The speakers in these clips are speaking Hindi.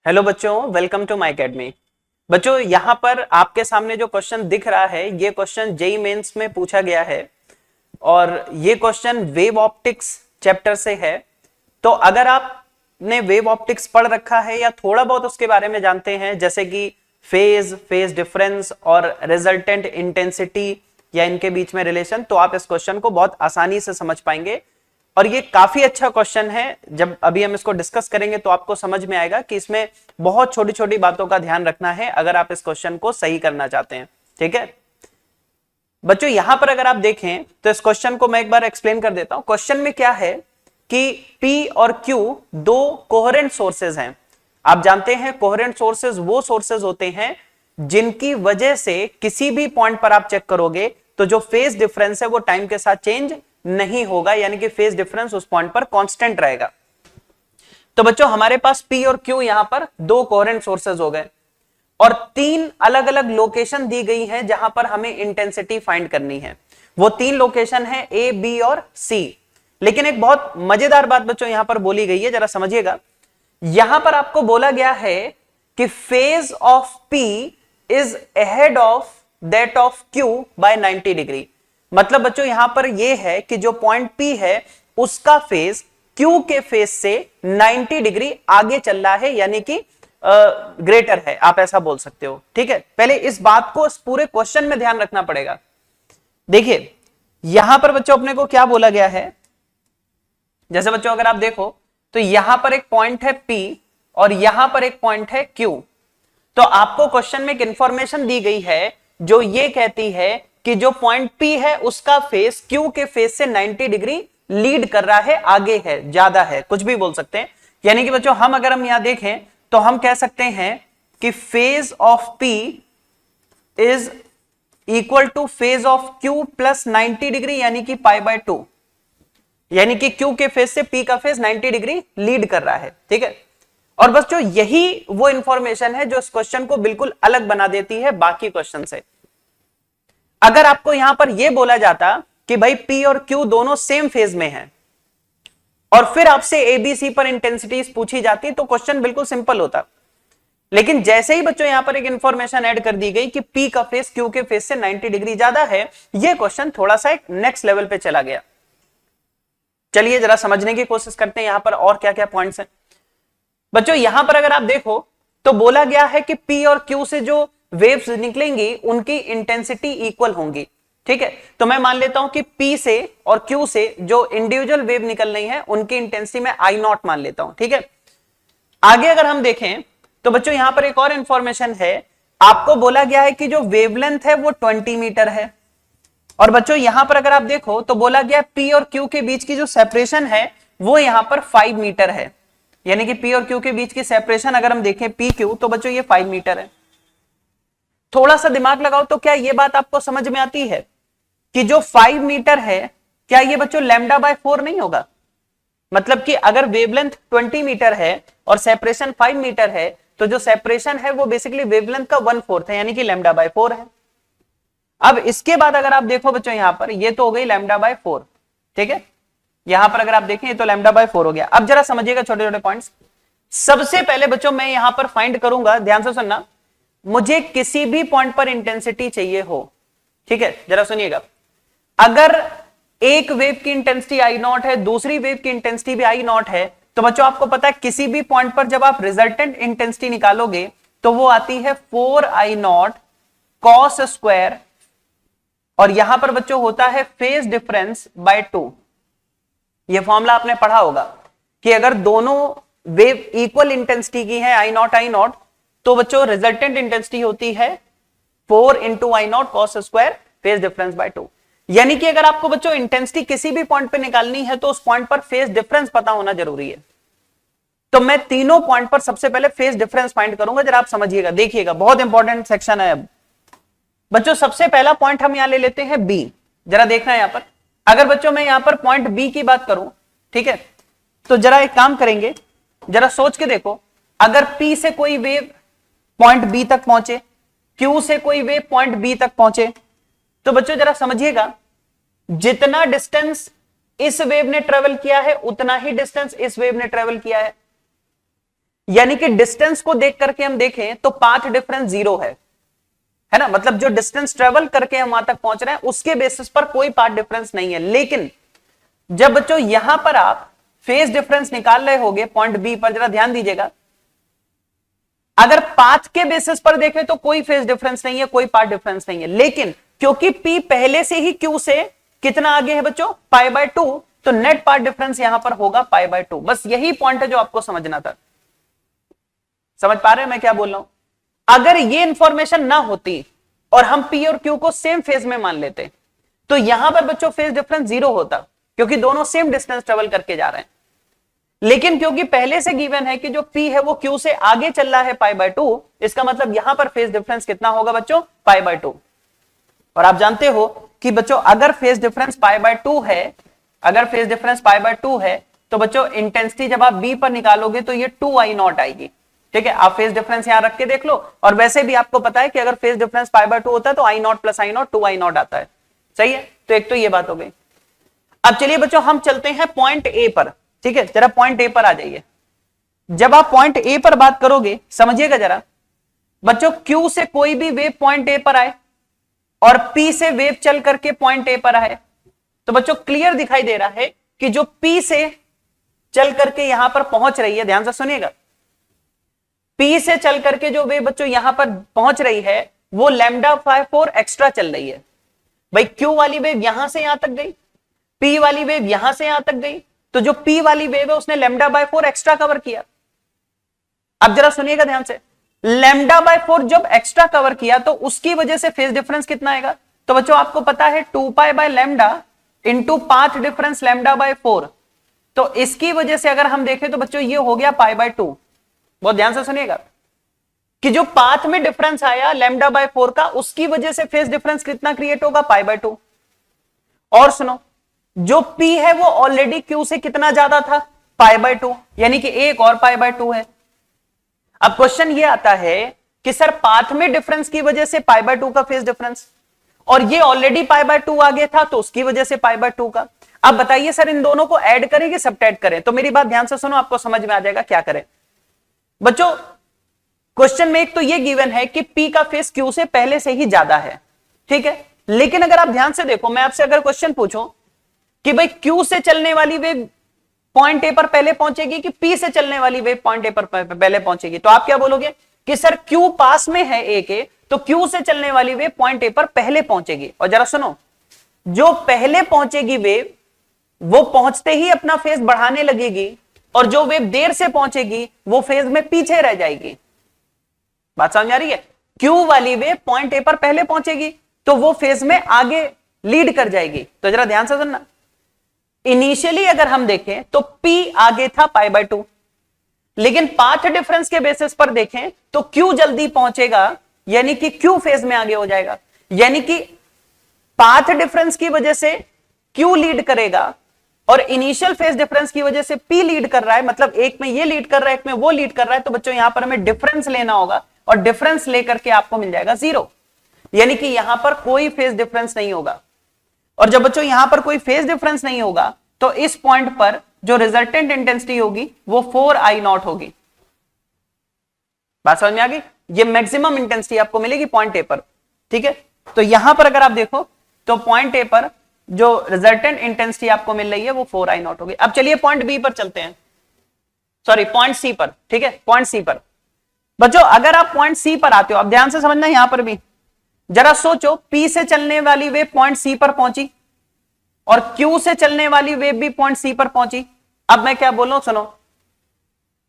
हेलो बच्चों, वेलकम टू माय एकेडमी। बच्चों, यहाँ पर आपके सामने जो क्वेश्चन दिख रहा है ये क्वेश्चन जेईई मेंस में पूछा गया है और ये क्वेश्चन वेव ऑप्टिक्स चैप्टर से है। तो अगर आपने वेव ऑप्टिक्स पढ़ रखा है या थोड़ा बहुत उसके बारे में जानते हैं, जैसे कि फेज डिफरेंस और रिजल्टेंट इंटेंसिटी या इनके बीच में रिलेशन, तो आप इस क्वेश्चन को बहुत आसानी से समझ पाएंगे। और ये काफी अच्छा क्वेश्चन है। जब अभी हम इसको डिस्कस करेंगे तो आपको समझ में आएगा कि इसमें बहुत छोटी छोटी बातों का ध्यान रखना है अगर आप इस क्वेश्चन को सही करना चाहते हैं। ठीक है बच्चों, यहां पर अगर आप देखें तो इस क्वेश्चन को मैं एक बार एक्सप्लेन कर देता हूं। क्वेश्चन में क्या है कि P और Q दो कोहेरेंट सोर्सेज हैं। आप जानते हैं कोहेरेंट सोर्सेज वो सोर्सेज होते हैं जिनकी वजह से किसी भी पॉइंट पर आप चेक करोगे तो जो फेज डिफरेंस है वो टाइम के साथ चेंज नहीं होगा, यानी कि फेज डिफरेंस उस पॉइंट पर कांस्टेंट रहेगा। तो बच्चों, हमारे पास P और Q यहां पर दो कोहेरेंट सोर्सेज हो गए और तीन अलग अलग लोकेशन दी गई है जहां पर हमें इंटेंसिटी फाइंड करनी है। वो तीन लोकेशन है A, B और C। लेकिन एक बहुत मजेदार बात बच्चों यहां पर बोली गई है, जरा समझिएगा। यहां पर आपको बोला गया है कि phase of P is ahead of that of Q by 90 degree. मतलब बच्चों यहां पर यह है कि जो पॉइंट P है उसका फेज Q के फेज से 90 डिग्री आगे चल रहा है, यानी कि ग्रेटर है, आप ऐसा बोल सकते हो। ठीक है, पहले इस बात को इस पूरे क्वेश्चन में ध्यान रखना पड़ेगा। देखिए यहां पर बच्चों अपने को क्या बोला गया है, जैसे बच्चों अगर आप देखो तो यहां पर एक पॉइंट है P और यहां पर एक पॉइंट है Q। तो आपको क्वेश्चन में एक इंफॉर्मेशन दी गई है जो ये कहती है कि जो पॉइंट P है उसका फेस Q के फेस से 90 डिग्री लीड कर रहा है, आगे है, ज्यादा है, कुछ भी बोल सकते हैं। यानी कि बच्चों अगर हम यहां देखें तो हम कह सकते हैं कि phase of P is equal two phase of Q plus 90 degree, यानी कि π/2। यानी कि Q के फेज से P का फेज 90 डिग्री लीड कर रहा है। ठीक है, और बस जो यही वो इंफॉर्मेशन है जो इस क्वेश्चन को बिल्कुल अलग बना देती है बाकी क्वेश्चन से। अगर आपको यहां पर यह बोला जाता कि भाई P और Q दोनों सेम फेज में हैं और फिर आपसे ABC पर इंटेंसिटीज पूछी जाती तो क्वेश्चन बिल्कुल सिंपल होता। लेकिन जैसे ही बच्चों यहां पर एक इंफॉर्मेशन ऐड कर दी गई कि P का फेस Q के फेस से 90 डिग्री ज्यादा है, यह क्वेश्चन थोड़ा सा एक नेक्स्ट लेवल पे चला गया। चलिए जरा समझने की कोशिश करते हैं यहां पर और क्या क्या पॉइंट्स हैं। बच्चों यहां पर अगर आप देखो तो बोला गया है कि P और Q से जो वेव्स निकलेंगी उनकी इंटेंसिटी इक्वल होंगी। ठीक है, तो मैं मान लेता हूं कि P से और Q से जो इंडिविजुअल वेव निकल रही है उनकी इंटेंसिटी मैं I0 मान लेता हूं। ठीक है, आगे अगर हम देखें तो बच्चों यहां पर एक और इंफॉर्मेशन है। आपको बोला गया है कि जो वेवलेंथ है वो 20 मीटर है और बच्चों यहां पर अगर आप देखो तो बोला गया P और Q के बीच की जो सेपरेशन है वो यहां पर 5 मीटर है। यानी कि P और Q के बीच की सेपरेशन अगर हम देखें PQ तो बच्चों ये 5 मीटर है। थोड़ा सा दिमाग लगाओ तो क्या ये बात आपको समझ में आती है कि जो 5 मीटर है क्या ये बच्चों λ/4 नहीं होगा? मतलब कि अगर वेवलेंथ 20 मीटर है और सेपरेशन 5 मीटर है तो जो सेपरेशन है वो बेसिकली वेवलेंथ का 1/4 है, यानी कि λ/4 है। अब इसके बाद अगर आप देखो बच्चों यहां पर ये तो हो गई λ/4। ठीक है, यहां पर अगर आप देखें ये तो λ/4 हो गया। अब जरा समझिएगा छोटे छोटे पॉइंट्स। सबसे पहले बच्चों मैं यहां पर फाइंड करूंगा, ध्यान से सुनना, मुझे किसी भी पॉइंट पर इंटेंसिटी चाहिए हो। ठीक है, जरा सुनिएगा। अगर एक वेव की इंटेंसिटी I0 है, दूसरी वेव की इंटेंसिटी भी I0 है, तो बच्चों आपको पता है किसी भी पॉइंट पर जब आप रिजल्टेंट इंटेंसिटी निकालोगे तो वो आती है 4I0 cos स्क्वायर और यहां पर बच्चों होता है फेज डिफरेंस बाय 2। ये फॉर्मूला आपने पढ़ा होगा कि अगर दोनों वेव इक्वल इंटेंसिटी की है I0 तो बच्चों रिजल्टेंट इंटेंसिटी होती है 4 into I0 cos square phase difference bye 2। यानी कि अगर आपको बच्चों इंटेंसिटी किसी भी पॉइंट पे निकालनी है तो उस पॉइंट पर फेज डिफरेंस पता होना जरूरी है। तो मैं तीनों पॉइंट पर सबसे पहले फेज डिफरेंस फाइंड करूंगा। जरा आप समझिएगा, देखिएगा, बहुत इंपॉर्टेंट सेक्शन है। अब बच्चों सबसे पहला पॉइंट हम यहां ले लेते हैं B। जरा देखना है यहां पर, अगर बच्चों मैं यहां पर पॉइंट B की बात करूं, ठीक है, तो जरा एक काम करेंगे, जरा सोच के देखो, अगर P से कोई वेव पॉइंट B तक पहुंचे, Q से कोई वेव पॉइंट B तक पहुंचे, तो बच्चों जरा समझिएगा, जितना डिस्टेंस इस वेव ने ट्रेवल किया है उतना ही डिस्टेंस इस वेव ने ट्रेवल किया है। यानी कि डिस्टेंस को देख करके हम देखें तो पाथ डिफरेंस 0 है ना, मतलब जो डिस्टेंस ट्रेवल करके हम वहां तक पहुंच रहे हैं उसके बेसिस पर कोई पाथ डिफरेंस नहीं है। लेकिन जब बच्चों यहां पर आप फेज डिफरेंस निकाल रहे होगे पॉइंट बी पर, जरा ध्यान दीजिएगा, अगर पाथ के बेसिस पर देखें तो कोई फेज डिफरेंस नहीं है, कोई पाथ डिफरेंस नहीं है। लेकिन क्योंकि P पहले से ही Q से कितना आगे है बच्चों, π/2, तो नेट पाथ डिफरेंस यहां पर होगा π/2। बस यही पॉइंट है जो आपको समझना था। समझ पा रहे हैं मैं क्या बोल रहा हूं? अगर ये इंफॉर्मेशन ना होती और हम P और Q को सेम फेज में मान लेते तो यहां पर बच्चों फेज डिफरेंस 0 होता, क्योंकि दोनों सेम डिस्टेंस ट्रेवल करके जा रहे हैं। लेकिन क्योंकि पहले से गिवन है कि जो P है वो Q से आगे चल रहा है π/2, इसका मतलब यहां पर फेज डिफरेंस कितना होगा बच्चों, π/2। और आप जानते हो कि बच्चों अगर फेज डिफरेंस π/2 है, अगर फेज डिफरेंस π/2 है तो बच्चों इंटेंसिटी जब आप B पर निकालोगे तो ये 2I0 आएगी। ठीक है, आप फेज डिफरेंस यहां रख के देख लो। और वैसे भी आपको पता है कि अगर फेज डिफरेंस π/2 होता है तो I0 + I0 2I0 आता है। सही है, तो एक तो ये बात हो गई। अब चलिए बच्चों हम चलते हैं पॉइंट ए पर। ठीक है, जरा पॉइंट ए पर आ जाइए। जब आप पॉइंट ए पर बात करोगे समझिएगा जरा बच्चों, Q से कोई भी वेव पॉइंट ए पर आए और P से वेव चल करके पॉइंट ए पर आए तो बच्चों क्लियर दिखाई दे रहा है कि जो P से चल करके यहां पर पहुंच रही है, ध्यान से सुनिएगा, P से चल करके जो वेव बच्चों यहां पर पहुंच रही है वो λ/4 एक्स्ट्रा चल रही है। भाई Q वाली वेव यहां से यहां तक गई, P वाली वेव यहां से यहां तक गई, तो जो P वाली वेव है उसने λ/4 एक्स्ट्रा कवर किया। अब जरा सुनिएगा ध्यान से, λ/4 जब एक्स्ट्रा कवर किया तो उसकी वजह से फेज डिफरेंस कितना आएगा, तो बच्चों आपको पता है 2π/λ इंटू पाथ डिफरेंस λ/4। तो इसकी वजह से अगर हम देखें तो बच्चों ये हो गया π/2। बहुत ध्यान से सुनिएगा कि जो पाथ में डिफरेंस आया λ/4 का, उसकी वजह से फेज डिफरेंस कितना क्रिएट होगा, π/2। और सुनो, जो P है वो ऑलरेडी Q से कितना ज्यादा था, π/2, यानी कि एक और π/2 है। अब क्वेश्चन ये आता है कि सर पाथ में डिफरेंस की वजह से π/2 का फेज डिफरेंस, और ये ऑलरेडी π/2 आगे था तो उसकी वजह से π/2 का। अब बताइए सर इन दोनों को ऐड करें कि सबट्रैक्ट करें? तो मेरी बात ध्यान से सुनो, आपको समझ में आ जाएगा क्या करें। बच्चों क्वेश्चन में एक तो ये गिवन है कि P का फेज Q से पहले से ही ज्यादा है। ठीक है, लेकिन अगर आप ध्यान से देखो, मैं आपसे अगर क्वेश्चन पूछूं कि भाई Q से चलने वाली वेव पॉइंट ए पर पहले पहुंचेगी कि P से चलने वाली वेव पॉइंट ए पर पहले पहुंचेगी, तो आप क्या बोलोगे कि सर Q पास में है ए के, तो Q से चलने वाली वेव पॉइंट ए पर पहले पहुंचेगी। और जरा सुनो, जो पहले पहुंचेगी वेव वो पहुंचते ही अपना फेज बढ़ाने लगेगी, और जो वेव देर से पहुंचेगी वो फेज में पीछे रह जाएगी। बात समझ आ रही है? Q वाली वेव पॉइंट ए पर पहले पहुंचेगी तो वो फेज में आगे लीड कर जाएगी। तो जरा ध्यान से सुनना, इनिशियली अगर हम देखें तो P आगे था π/2, लेकिन पाथ डिफरेंस के बेसिस पर देखें तो Q जल्दी पहुंचेगा, यानी कि Q फेज में आगे हो जाएगा। यानी कि पाथ डिफरेंस की वजह से Q लीड करेगा और इनिशियल फेज डिफरेंस की वजह से P लीड कर रहा है, मतलब एक में ये लीड कर रहा है, एक में वो लीड कर रहा है। तो बच्चों यहां पर हमें डिफरेंस लेना होगा और डिफरेंस लेकर के आपको मिल जाएगा 0, यानी कि यहां पर कोई फेज डिफरेंस नहीं होगा। और जब बच्चों यहां पर कोई फेज डिफरेंस नहीं होगा तो इस पॉइंट पर जो रिजल्टेंट इंटेंसिटी होगी वो 4I0 होगी। बात समझ में आ गई? ये मैक्सिमम इंटेंसिटी आपको मिलेगी पॉइंट ए पर। ठीक है, तो यहां पर अगर आप देखो तो पॉइंट ए पर जो रिजल्टेंट इंटेंसिटी आपको मिल रही है वो 4I0 होगी। अब चलिए पॉइंट बी पर चलते हैं, सॉरी पॉइंट सी पर। ठीक है, पॉइंट सी पर बच्चों अगर आप पॉइंट सी पर आते हो, अब ध्यान से समझना, यहां पर भी जरा सोचो, P से चलने वाली वेव पॉइंट सी पर पहुंची और Q से चलने वाली वेव भी पॉइंट सी पर पहुंची। अब मैं क्या बोल रहा हूं सुनो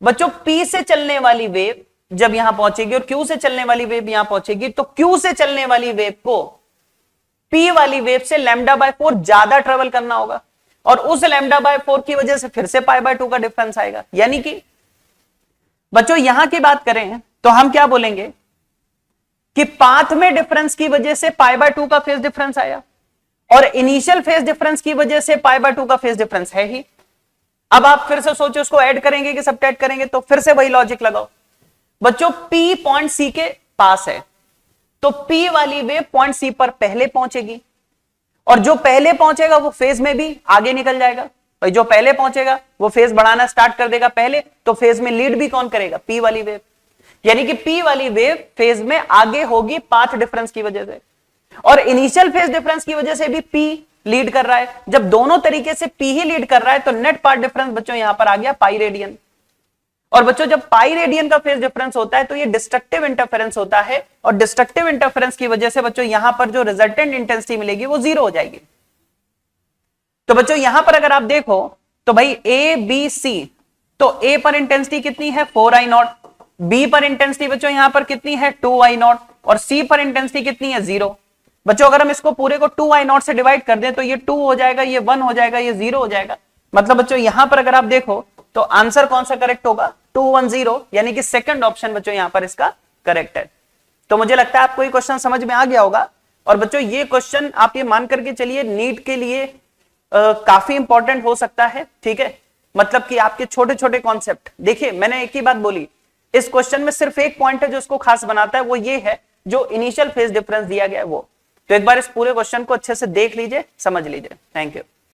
बच्चों, P से चलने वाली वेव जब यहां पहुंचेगी और Q से चलने वाली वेव यहां पहुंचेगी, तो Q से चलने वाली वेव को P वाली वेव से λ/4 ज्यादा ट्रेवल करना होगा, और उस λ/4 की वजह से फिर से π/2 का डिफरेंस आएगा। यानी कि बच्चों यहां की बात करें तो हम क्या बोलेंगे कि पाथ में डिफरेंस की वजह से π/2 का फेज डिफरेंस आया, और इनिशियल फेज डिफरेंस की वजह से π/2 का फेज डिफरेंस है ही। अब आप फिर से सोचो उसको ऐड करेंगे कि सबट्रैक्ट करेंगे, तो फिर से वही लॉजिक लगाओ। बच्चों P पॉइंट सी के पास है तो P वाली वेव पॉइंट सी पर पहले पहुंचेगी, और जो पहले पहुंचेगा वो फेज में भी आगे निकल जाएगा। भाई जो पहले पहुंचेगा वो फेज बढ़ाना स्टार्ट कर देगा पहले, तो फेज में लीड भी कौन करेगा? पी वाली वेव। यानी कि पी वाली वेव फेज में आगे होगी पाथ डिफरेंस की वजह से, और इनिशियल फेज डिफरेंस की वजह से भी पी लीड कर रहा है। जब दोनों तरीके से पी ही लीड कर रहा है तो नेट पाथ डिफरेंस बच्चों यहां पर आ गया पाई रेडियन। और बच्चों जब पाई रेडियन का फेज डिफरेंस होता है तो ये डिस्ट्रक्टिव इंटरफेरेंस होता है, और डिस्ट्रक्टिव इंटरफेरेंस की वजह से बच्चों यहां पर जो रिजल्टेंट इंटेंसिटी मिलेगी वो 0 हो जाएगी। तो बच्चों यहां पर अगर आप देखो तो भाई ए बी सी, तो ए पर इंटेंसिटी कितनी है 4I0, बी पर इंटेंसिटी बच्चों यहां पर कितनी है 2I0, और सी पर इंटेंसिटी कितनी है 0। बच्चों अगर हम इसको पूरे को 2I0 से डिवाइड कर दें तो ये 2 हो जाएगा, ये 1 हो जाएगा, ये 0 हो जाएगा। मतलब बच्चों यहां पर अगर आप देखो तो आंसर कौन सा करेक्ट होगा? 210, यानी कि सेकंड ऑप्शन बच्चों यहां पर इसका करेक्ट है। तो मुझे लगता है आपको ये क्वेश्चन समझ में आ गया होगा। और बच्चों ये क्वेश्चन आप ये मान करके चलिए नीट के लिए काफी इंपॉर्टेंट हो सकता है, ठीक है। मतलब कि आपके छोटे छोटे कॉन्सेप्ट, देखिए मैंने एक ही बात बोली, इस क्वेश्चन में सिर्फ एक पॉइंट है जो इसको खास बनाता है, वो ये है जो इनिशियल फेज डिफरेंस दिया गया है वो। तो एक बार इस पूरे क्वेश्चन को अच्छे से देख लीजिए, समझ लीजिए। Thank you.